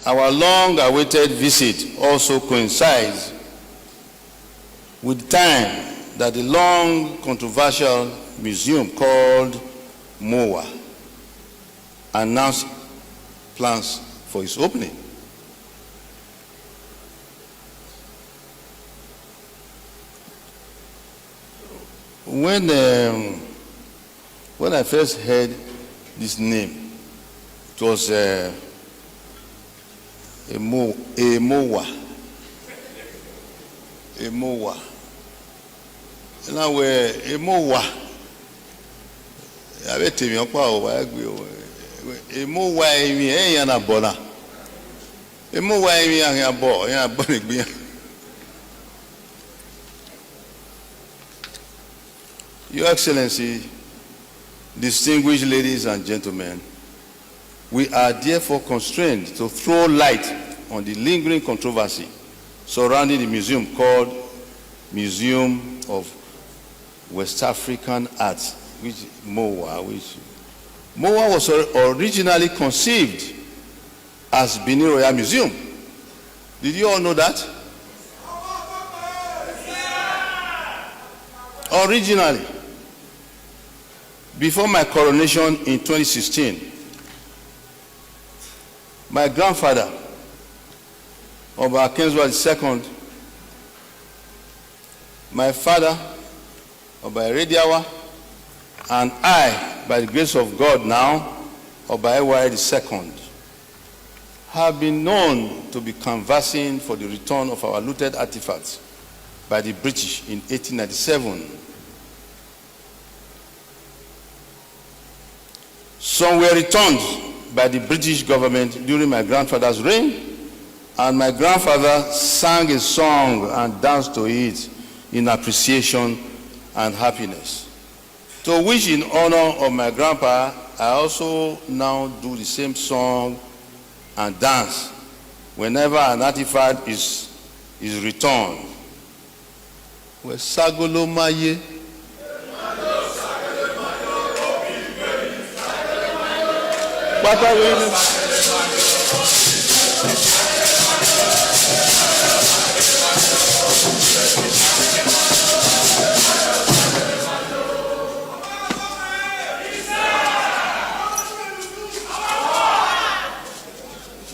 our long-awaited visit also coincides with the time that the long controversial museum called MOWAA announced plans for its opening. When I first heard this name, it was MOWAA. Now we're MOWAA. I bet you MOWAA Your Excellency, distinguished ladies and gentlemen, we are therefore constrained to throw light on the lingering controversy surrounding the museum called Museum of West African Arts, which MOWAA was originally conceived as Benin Royal Museum. Did you all know that? Originally, before my coronation in 2016, my grandfather, Oba Ewuare II, my father, Oba Ewuare, and I, by the grace of God now, Oba Ewuare II, have been known to be canvassing for the return of our looted artifacts by the British in 1897. Some were returned by the British government during my grandfather's reign, and my grandfather sang a song and danced to it in appreciation and happiness. To which, in honor of my grandpa, I also now do the same song and dance whenever an artifact is returned.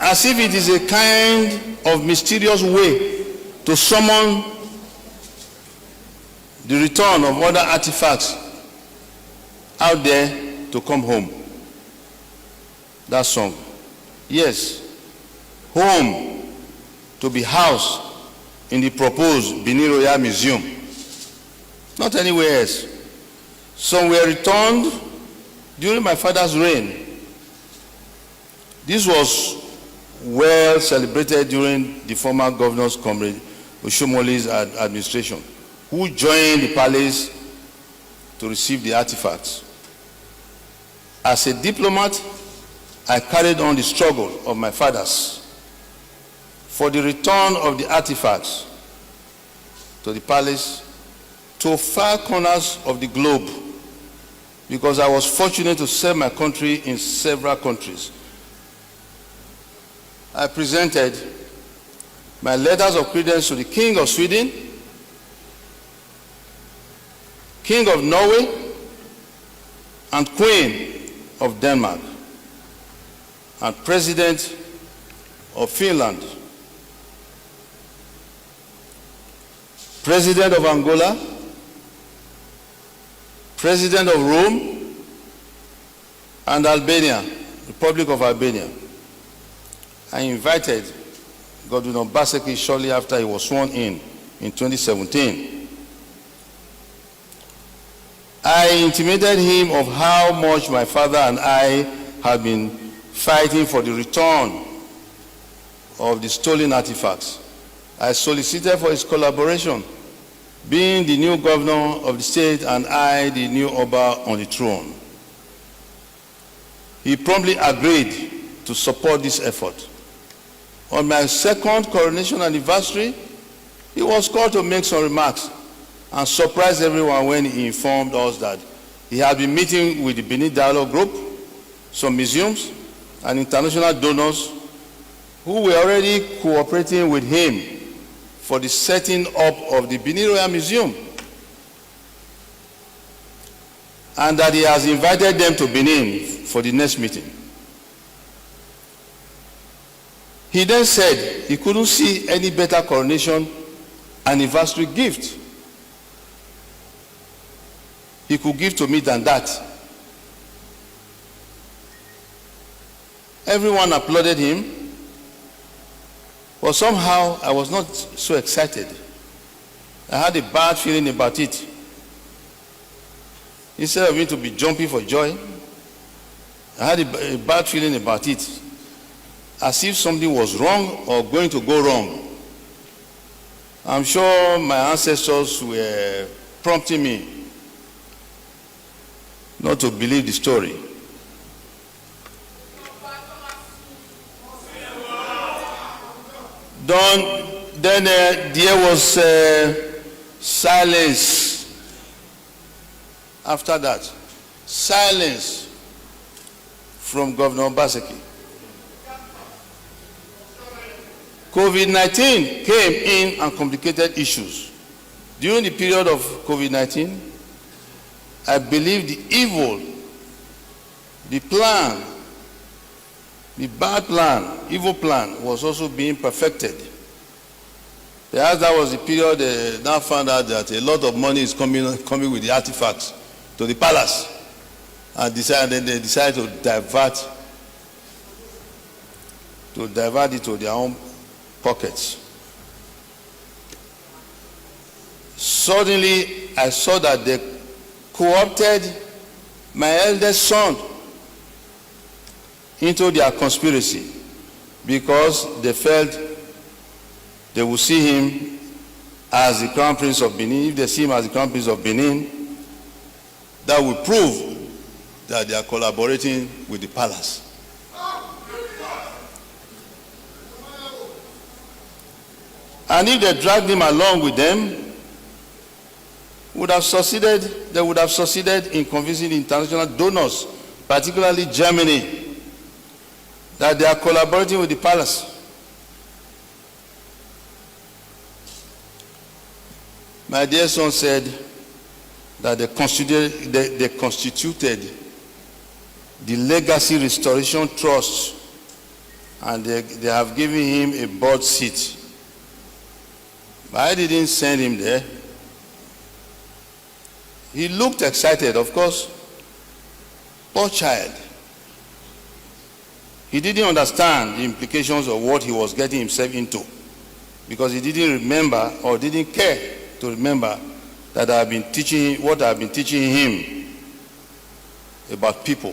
As if it is a kind of mysterious way to summon the return of other artifacts out there to come home. That song. Yes, home, to be housed in the proposed Benin Royal Museum. Not anywhere else. Some were returned during my father's reign. This was well celebrated during the former governor's comrade Oshomoli's administration, who joined the palace to receive the artifacts. As a diplomat, I carried on the struggle of my fathers for the return of the artifacts to the palace, to far corners of the globe, because I was fortunate to serve my country in several countries. I presented my letters of credence to the King of Sweden, King of Norway, and Queen of Denmark, and President of Finland, President of Angola, President of Rome, and Albania, Republic of Albania. I invited Godwin Obaseki shortly after he was sworn in 2017. I intimated him of how much my father and I had been fighting for the return of the stolen artifacts. I solicited for his collaboration, being the new governor of the state and I the new Oba on the throne. He promptly agreed to support this effort. On my second coronation anniversary, he was called to make some remarks and surprised everyone when he informed us that he had been meeting with the Benin Dialogue Group, some museums, and international donors who were already cooperating with him for the setting up of the Benin Royal Museum, and that he has invited them to Benin for the next meeting. He then said he couldn't see any better coronation anniversary gift he could give to me than that. Everyone applauded him, but somehow I was not so excited. I had a bad feeling about it. Instead of me to be jumping for joy, I had a bad feeling about it, as if something was wrong or going to go wrong. I'm sure my ancestors were prompting me not to believe the story. Then there was silence after that. Silence from Governor Obaseki. COVID-19 came in and complicated issues. During the period of COVID-19, I believe the evil, the plan, the bad plan, evil plan was also being perfected. Perhaps that was the period now found out that a lot of money is coming with the artifacts to the palace, and they decided to divert it to their own pockets. Suddenly, I saw that they co-opted my eldest son into their conspiracy because they felt they would see him as the Crown Prince of Benin. If they see him as the Crown Prince of Benin, that would prove that they are collaborating with the palace. And if they dragged him along with them, they would have succeeded in convincing international donors, particularly Germany, that they are collaborating with the palace. My dear son said that they constituted the Legacy Restoration Trust, and they have given him a board seat. But I didn't send him there. He looked excited, of course. Poor child. He didn't understand the implications of what he was getting himself into, because he didn't remember or didn't care to remember that I have been teaching what I have been teaching him about people.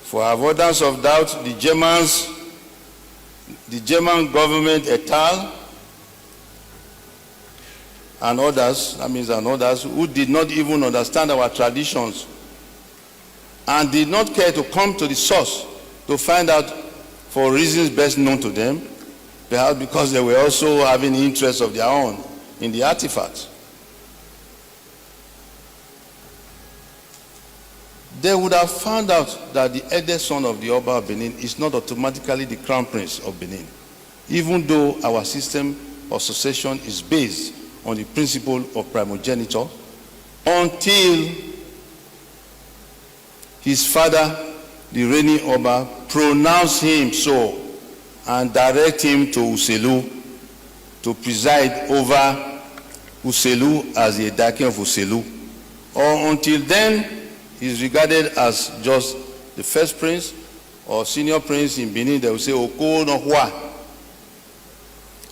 For avoidance of doubt, the German government et al. And others, who did not even understand our traditions and did not care to come to the source to find out for reasons best known to them, perhaps because they were also having interests of their own in the artifacts. They would have found out that the eldest son of the Oba of Benin is not automatically the Crown Prince of Benin, even though our system of succession is based on the principle of primogeniture, until his father, the reigning Oba, pronounced him so and direct him to Uselu to preside over Uselu as the Edakin of Uselu. Or until then, he is regarded as just the first prince or senior prince in Benin. They will say, Oko no Hua.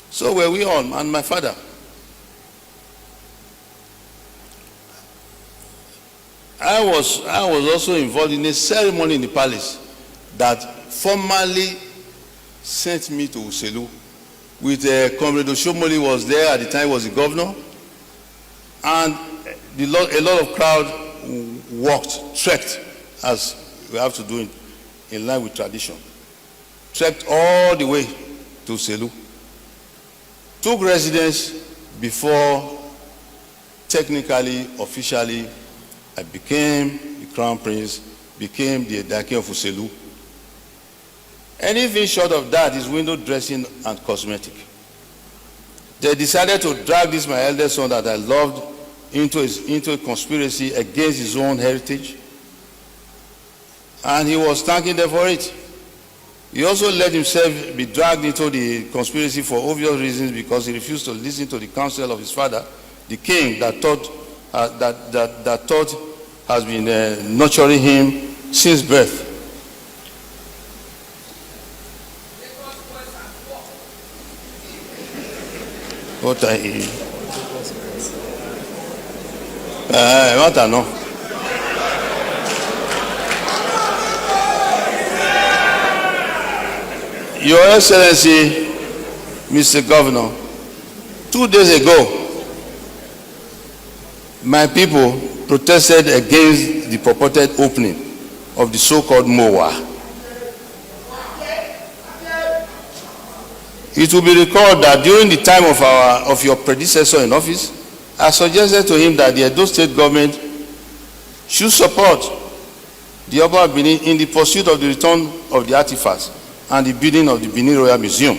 So were we all, and my father. I was also involved in a ceremony in the palace that formally sent me to Uselu with Comrade Oshomole was there at the time, he was the governor, and a lot of crowd trekked, as we have to do in line with tradition, trekked all the way to Uselu, took residence before technically, officially, I became the Crown Prince became the King of Uselu. Anything short of that is window dressing and cosmetic. They decided to drag this, my eldest son that I loved, into a conspiracy against his own heritage. And he was thanking them for it. He also let himself be dragged into the conspiracy for obvious reasons, because he refused to listen to the counsel of his father, the king that thought has been nurturing him since birth. What I know. Your Excellency, Mr. Governor, 2 days ago, my people protested against the purported opening of the so-called MOWAA. It will be recalled that during the time of your predecessor in office, I suggested to him that the Edo State government should support the Oba of Benin in the pursuit of the return of the artifacts and the building of the Benin Royal Museum.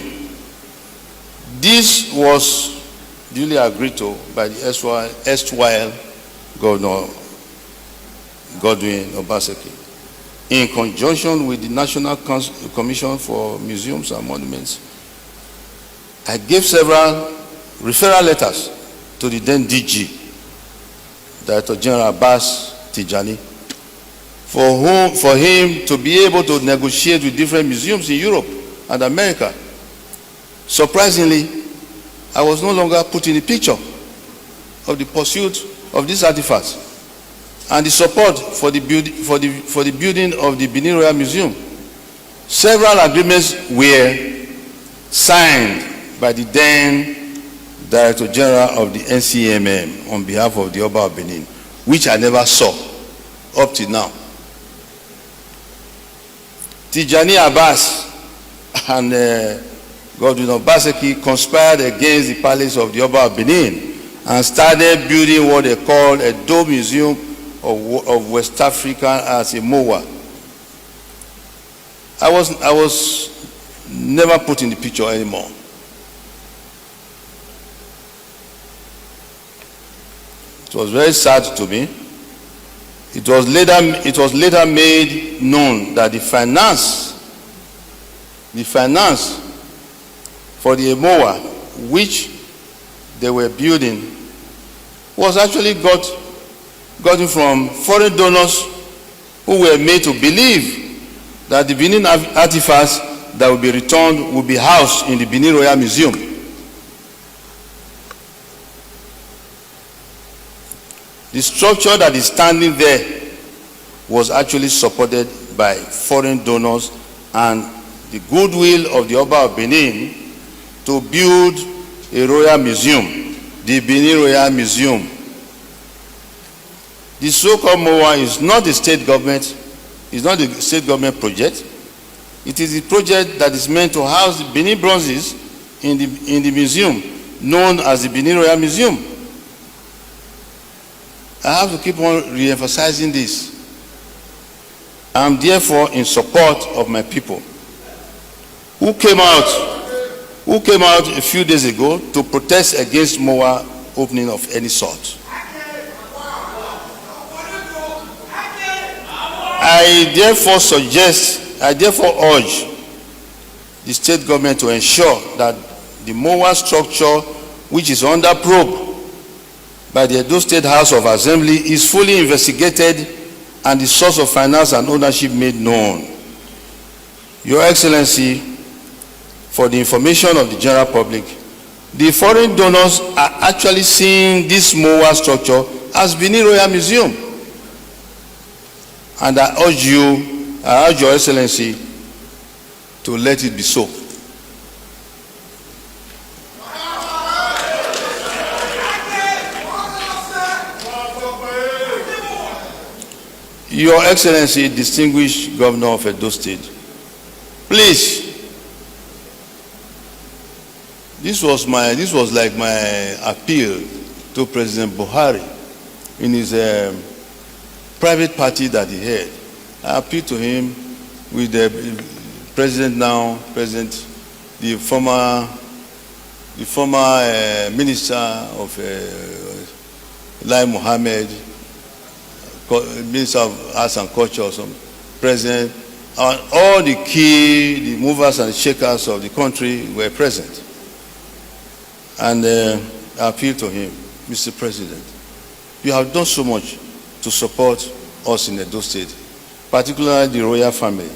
This was duly agreed to by the erstwhile Governor Godwin Obaseki, in conjunction with the National Commission for Museums and Monuments. I gave several referral letters to the then DG, Director General Abbas Tijani, for him to be able to negotiate with different museums in Europe and America. Surprisingly, I was no longer put in the picture of the pursuit of these artifacts and the support for the building of the Benin Royal Museum. Several agreements were signed by the then Director General of the NCMM on behalf of the Oba of Benin, which I never saw up till now. Tijani Abbas and Godwin Obaseki conspired against the palace of the Oba of Benin and started building what they called a Dome Museum of West Africa as a MOWAA. I was never put in the picture anymore. It was very sad to me. It was later made known that the finance for the MOWAA, which they were building, was actually gotten from foreign donors who were made to believe that the Benin artifacts that will be returned will be housed in the Benin Royal Museum. The structure that is standing there was actually supported by foreign donors and the goodwill of the Oba of Benin to build a royal museum, the Benin Royal Museum. The so-called MOWAA is not a state government, it's not a state government project. It is a project that is meant to house the Benin bronzes in the museum known as the Benin Royal Museum. I have to keep on re-emphasizing this. I am therefore in support of my people who came out a few days ago to protest against MOWAA opening of any sort. I therefore urge the state government to ensure that the MOWAA structure, which is under probe by the Edo State House of Assembly, is fully investigated and the source of finance and ownership made known. Your Excellency, for the information of the general public, the foreign donors are actually seeing this MOWAA structure as Benin Royal Museum. And I urge Your Excellency to let it be so. Your Excellency, distinguished Governor of Edo State, please, this was like my appeal to President Buhari in his private party that he had. I appeal to him with the president now, the former minister of Lai Mohammed, minister of arts and culture, or some president, and all the the movers and shakers of the country were present. And I appeal to him, Mr. President, you have done so much to support us in Edo State, particularly the royal family,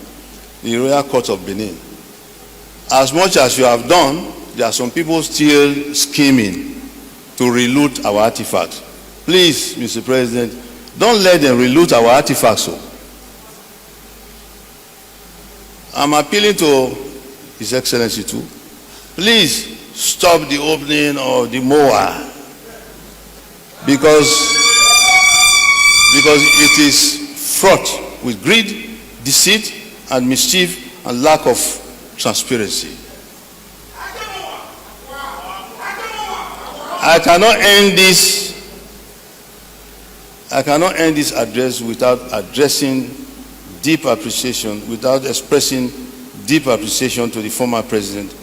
the royal court of Benin. As much as you have done, there are some people still scheming to reloot our artifacts. Please, Mr. President, don't let them reloot our artifacts. I'm appealing to His Excellency too. Please stop the opening of the MOWAA because it is fraught with greed, deceit, and mischief, and lack of transparency. I cannot end this address without addressing deep appreciation, without expressing deep appreciation to the former President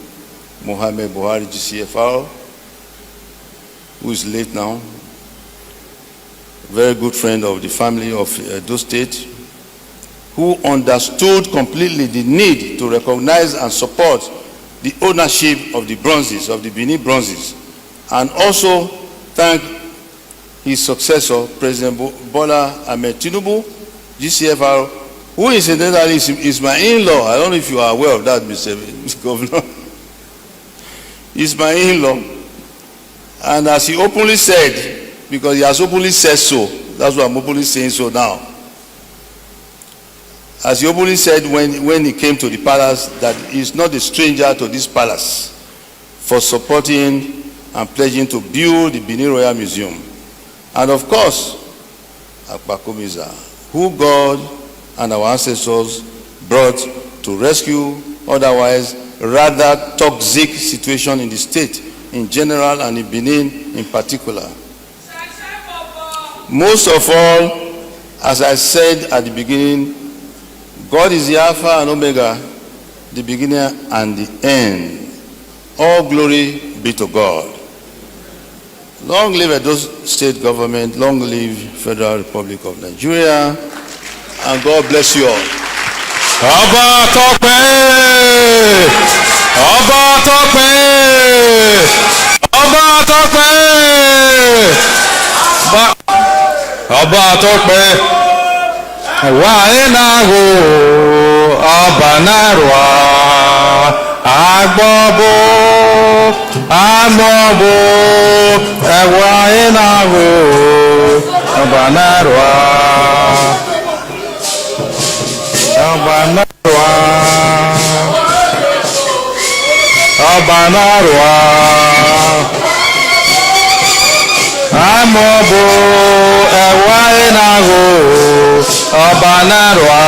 Muhammad Buhari, GCFR, who is late now, very good friend of the family of Edo State, who understood completely the need to recognize and support the ownership of the bronzes, of the Benin bronzes, and also thank his successor, President Bola Ahmed Tinubu, GCFR, who incidentally is my in-law. I don't know if you are aware of that, Mr. Governor. He's my in-law. And as he openly said, because he has openly said so, that's why I'm openly saying so now. As he openly said when he came to the palace, that he's not a stranger to this palace for supporting and pledging to build the Benin Royal Museum. And of course, Akpakomiza, who God and our ancestors brought to rescue otherwise rather toxic situation in the state in general and in Benin in particular. Most of all, as I said at the beginning, God is the Alpha and Omega, the beginning and the end. All glory be to God. Long live Edo State government, long live Federal Republic of Nigeria, and God bless you all. Oba Tope! Oba Tope! Oba Tope! Oba Tope! Waenago Oba Narwa Agbobo Amobo Waenago Oba Narwa Oba Narwa Oba Narwa Amobo Ewaenago Oba Narwa